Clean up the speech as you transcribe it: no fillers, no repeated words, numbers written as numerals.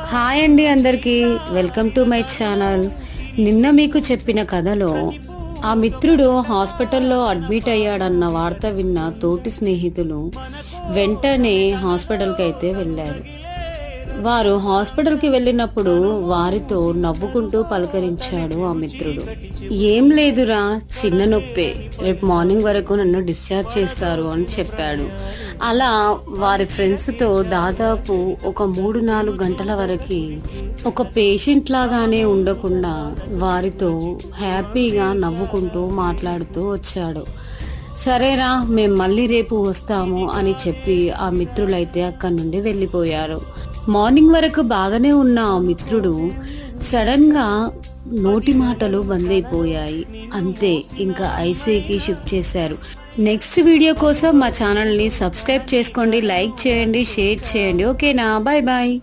Hi అండి అందరికీ, welcome to my channel. నిన్న మీకు చెప్పిన కథలో ఆ మిత్రుడు హాస్పిటల్లో అడ్మిట్ అయ్యాడన్న వార్త విన్న తోటి స్నేహితులు వెంటనే హాస్పిటల్కి అయితే వెళ్ళారు. వారు హాస్పిటల్కి వెళ్ళినప్పుడు వారితో నవ్వుకుంటూ పలకరించాడు ఆ మిత్రుడు. ఏం లేదురా, చిన్న నొప్పే, రేపు మార్నింగ్ వరకు నన్ను డిశ్చార్జ్ చేస్తారు అని చెప్పాడు. అలా వారి ఫ్రెండ్స్తో దాదాపు ఒక 3-4 గంటల వరకు ఒక పేషెంట్ లాగానే ఉండకుండా వారితో హ్యాపీగా నవ్వుకుంటూ మాట్లాడుతూ వచ్చాడు. సరేరా, మేము మళ్ళీ రేపు వస్తాము అని చెప్పి ఆ మిత్రులైతే అక్కడి నుండి వెళ్ళిపోయారు. మార్నింగ్ వరకు బాగానే ఉన్న ఆ మిత్రుడు సడన్గా నోటి మాటలు బంద్ అయిపోయాయి. అంతే, ఇంకా ఐసీయూకి షిఫ్ట్ చేశారు. నెక్స్ట్ వీడియో కోసం మా ఛానల్ని సబ్స్క్రైబ్ చేసుకోండి, లైక్ చేయండి, షేర్ చేయండి. ఓకేనా? Bye bye.